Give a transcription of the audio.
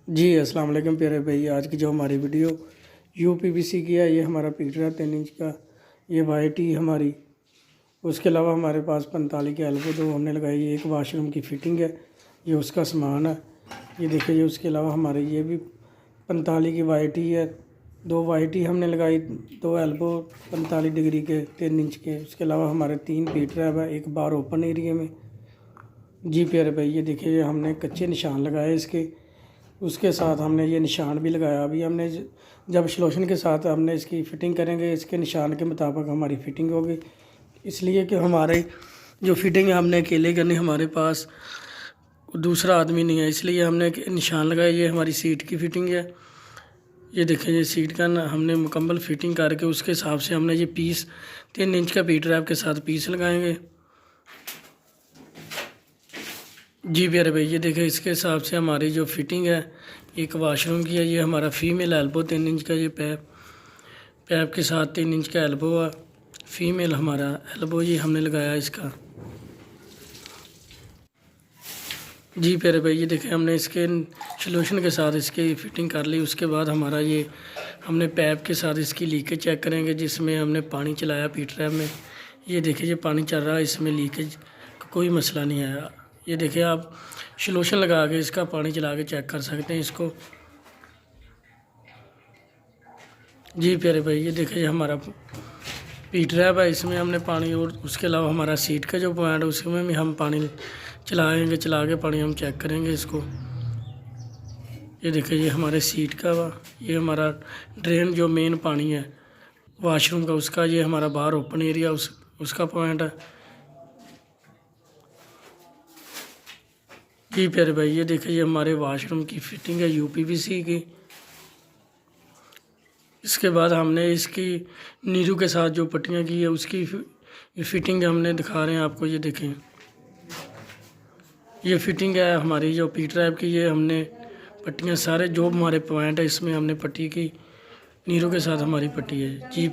जी अस्सलाम वालेकुम प्यारे भाई। आज की जो हमारी वीडियो यूपीवीसी की है, ये हमारा पीटर है 3 इंच का। ये वाईटी हमारी, उसके अलावा हमारे पास 45 के एल्बो दो हमने लगाई। एक वाशरूम की फ़िटिंग है, ये उसका सामान है। ये देखिए, ये उसके अलावा हमारे ये भी 45 की वाईटी है। 2 वाईटी हमने लगाई, 2 एल्बो 45 डिग्री के 3 इंच के। उसके अलावा हमारे 3 पीटर है, एक बार ओपन एरिया में। जी प्यारे भाई, ये देखिए, ये हमने कच्चे निशान लगाए इसके। उसके साथ हमने ये निशान भी लगाया। अभी हमने जब स्लोशन के साथ हमने इसकी फ़िटिंग करेंगे, इसके निशान के मुताबिक हमारी फ़िटिंग होगी। इसलिए कि हमारे जो फ़िटिंग है हमने अकेले करनी, हमारे पास दूसरा आदमी नहीं है, इसलिए हमने निशान लगाए। ये हमारी सीट की फ़िटिंग है। ये देखें, ये सीट का हमने मुकम्मल फ़िटिंग करके उसके हिसाब से हमने ये पीस 3 इंच का पी ड्राइव के साथ पीस लगाएंगे। जी प्यारे भाई, ये देखें, इसके हिसाब से हमारी जो फिटिंग है एक वाशरूम की है। ये हमारा फ़ीमेल एल्बो 3 इंच का, ये पैप के साथ 3 इंच का एल्बो है। फ़ीमेल हमारा एल्बो ये हमने लगाया इसका। जी प्यारे भाई, ये देखें, हमने इसके सॉल्यूशन के साथ इसकी फ़िटिंग कर ली। उसके बाद हमारा ये हमने पैप के साथ इसकी लीकेज चेक करेंगे, जिसमें हमने पानी चलाया पी ट्रैप में। ये देखिए, ये पानी चल रहा है, इसमें लीकेज का कोई मसला नहीं आया। ये देखिए, आप सॉल्यूशन लगा के इसका पानी चला के चेक कर सकते हैं इसको। जी प्यारे भाई, ये देखिए, हमारा पी ट्रैप है, इसमें हमने पानी, और उसके अलावा हमारा सीट का जो पॉइंट है उसमें भी हम पानी चलाएंगे। चला के पानी हम चेक करेंगे इसको। ये देखिए, ये हमारे सीट का वा, ये हमारा ड्रेन जो मेन पानी है वाशरूम का उसका, ये हमारा बाहर ओपन एरिया उसका पॉइंट है। जी प्यारे भाई, ये देखिए, ये हमारे वाशरूम की फ़िटिंग है यूपीवीसी की। इसके बाद हमने इसकी नीरू के साथ जो पट्टियाँ की है उसकी फ़िटिंग हमने दिखा रहे हैं आपको। ये देखें, ये फ़िटिंग है हमारी जो पी ट्रैप की। ये हमने पट्टियाँ सारे जो हमारे पॉइंट है इसमें हमने पट्टी की, नीरू के साथ हमारी पट्टी है। जी।